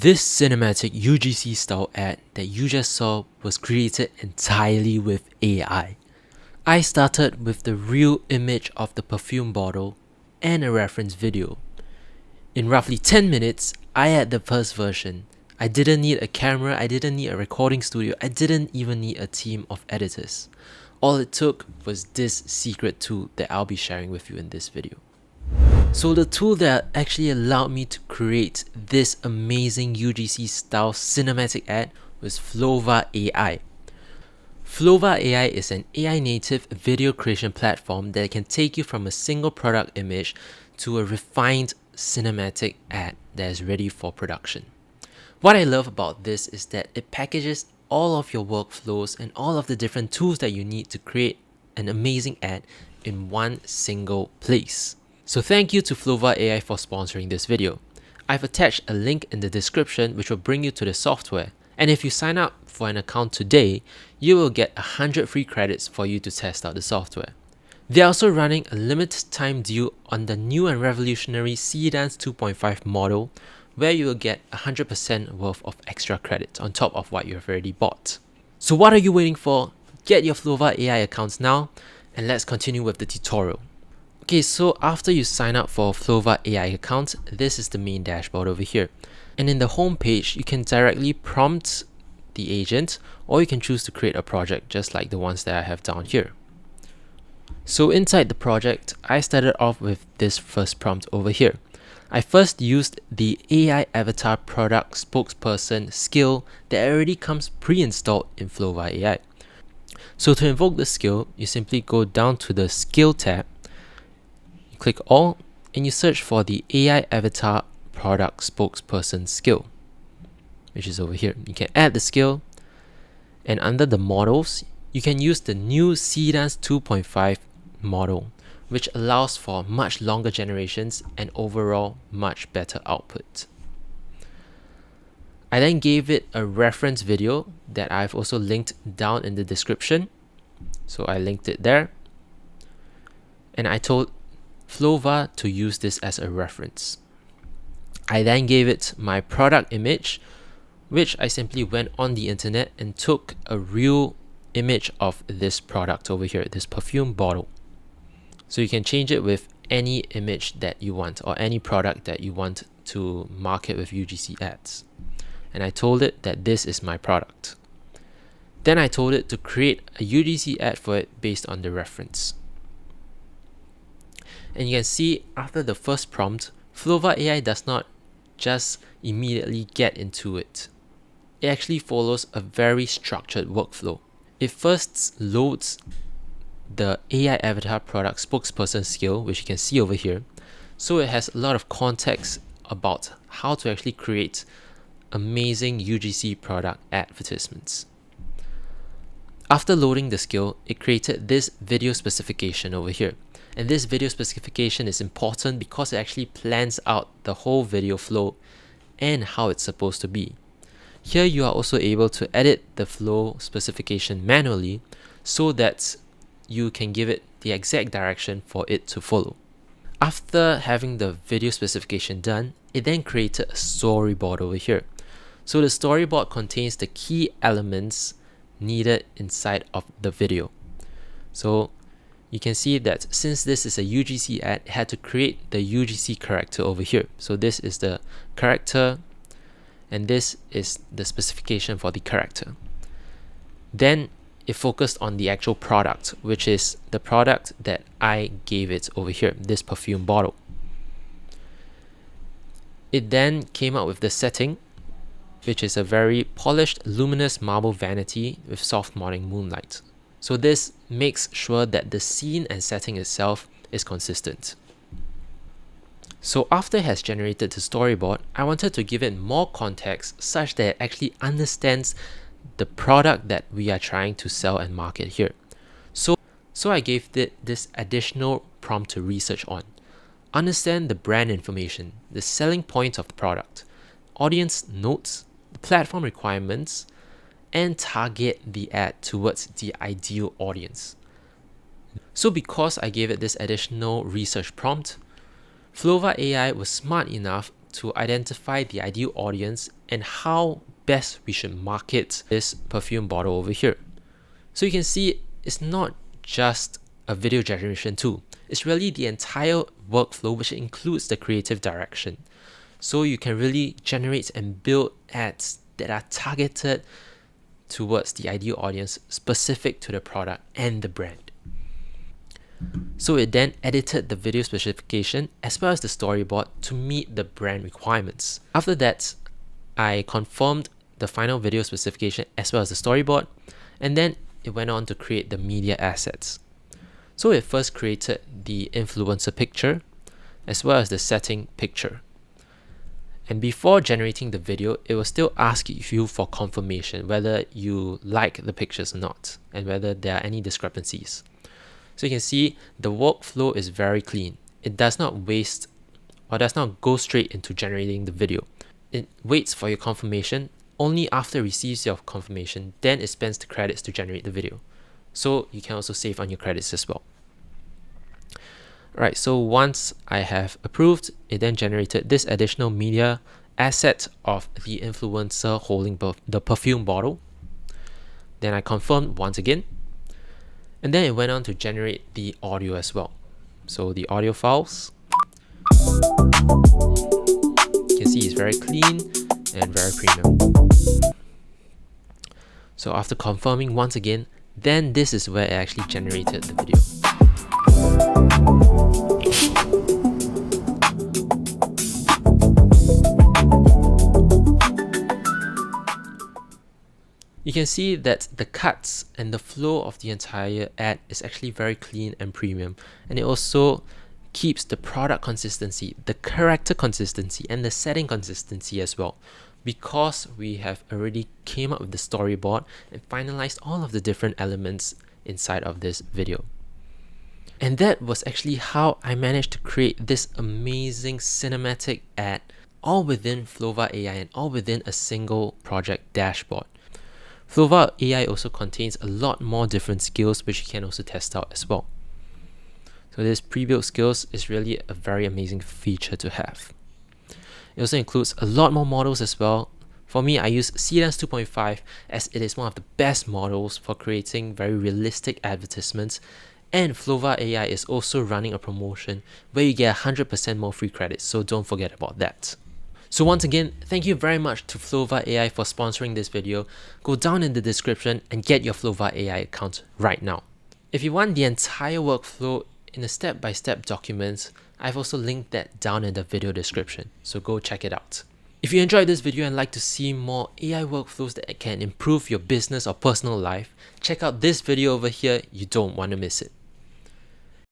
This cinematic UGC style ad that you just saw was created entirely with AI. I started with the real image of the perfume bottle and a reference video. In roughly 10 minutes, I had the first version. I didn't need a camera, I didn't need a recording studio, I didn't even need a team of editors. All it took was this secret tool that I'll be sharing with you in this video. So the tool that actually allowed me to create this amazing UGC style cinematic ad was Flova AI. Flova AI is an AI native video creation platform that can take you from a single product image to a refined cinematic ad that is ready for production. What I love about this is that it packages all of your workflows and all of the different tools that you need to create an amazing ad in one single place. So thank you to Flova AI for sponsoring this video. I've attached a link in the description which will bring you to the software, and if you sign up for an account today, you will get 100 free credits for you to test out the software. They're also running a limited time deal on the new and revolutionary Dance 2.5 model, where you will get 100% worth of extra credits on top of what you have already bought. So what are you waiting for? Get your Flova AI accounts now, and let's continue with the tutorial. Okay, so after you sign up for Flova AI account, this is the main dashboard over here. And in the home page, you can directly prompt the agent, or you can choose to create a project just like the ones that I have down here. So inside the project, I started off with this first prompt over here. I first used the AI avatar product spokesperson skill that already comes pre-installed in Flova AI. So to invoke the skill, you simply go down to the skill tab, click all, and you search for the AI avatar product spokesperson skill, which is over here. You can add the skill, and under the models, you can use the new Dance 2.5 model, which allows for much longer generations and overall much better output. I then gave it a reference video that I've also linked down in the description. So I linked it there, and I told Flova to use this as a reference. I then gave it my product image, which I simply went on the internet and took a real image of this product over here, this perfume bottle. So you can change it with any image that you want or any product that you want to market with UGC ads. And I told it that this is my product. Then I told it to create a UGC ad for it based on the reference. And you can see after the first prompt, Flova AI does not just immediately get into it. It actually follows a very structured workflow. It first loads the AI avatar product spokesperson skill, which you can see over here. So it has a lot of context about how to actually create amazing UGC product advertisements. After loading the skill, it created this video specification over here. And this video specification is important because it actually plans out the whole video flow and how it's supposed to be. Here you are also able to edit the flow specification manually so that you can give it the exact direction for it to follow. After having the video specification done, it then created a storyboard over here. So the storyboard contains the key elements needed inside of the video. So you can see that since this is a UGC ad, it had to create the UGC character over here. So this is the character, and this is the specification for the character. Then it focused on the actual product, which is the product that I gave it over here, this perfume bottle. It then came out with the setting, which is a very polished, luminous marble vanity with soft morning moonlight. So this makes sure that the scene and setting itself is consistent. So after it has generated the storyboard, I wanted to give it more context such that it actually understands the product that we are trying to sell and market here. So I gave it this additional prompt to research on. Understand the brand information, the selling points of the product, audience notes, the platform requirements, and target the ad towards the ideal audience. So because I gave it this additional research prompt, Flova AI was smart enough to identify the ideal audience and how best we should market this perfume bottle over here. So you can see it's not just a video generation tool. It's really the entire workflow, which includes the creative direction. So you can really generate and build ads that are targeted towards the ideal audience specific to the product and the brand. So it then edited the video specification as well as the storyboard to meet the brand requirements. After that, I confirmed the final video specification as well as the storyboard, and then it went on to create the media assets. So it first created the influencer picture as well as the setting picture. And before generating the video, it will still ask you for confirmation whether you like the pictures or not and whether there are any discrepancies. So you can see the workflow is very clean. It does not waste or does not go straight into generating the video. It waits for your confirmation. Only after it receives your confirmation, then it spends the credits to generate the video. So you can also save on your credits as well. Right, so once I have approved, it then generated this additional media asset of the influencer holding the perfume bottle. Then I confirmed once again. And then it went on to generate the audio as well. So the audio files, you can see it's very clean and very premium. So after confirming once again, then this is where it actually generated the video. You can see that the cuts and the flow of the entire ad is actually very clean and premium, and it also keeps the product consistency, the character consistency, and the setting consistency as well, because we have already came up with the storyboard and finalized all of the different elements inside of this video. And that was actually how I managed to create this amazing cinematic ad, all within Flova AI and all within a single project dashboard. Flova AI also contains a lot more different skills which you can also test out as well. So this pre-built skills is really a very amazing feature to have. It also includes a lot more models as well. For me, I use CLens 2.5 as it is one of the best models for creating very realistic advertisements, and Flova AI is also running a promotion where you get 100% more free credits, so don't forget about that. So once again, thank you very much to Flova AI for sponsoring this video. Go down in the description and get your Flova AI account right now. If you want the entire workflow in a step-by-step document, I've also linked that down in the video description, so go check it out. If you enjoyed this video and like to see more AI workflows that can improve your business or personal life, check out this video over here. You don't want to miss it.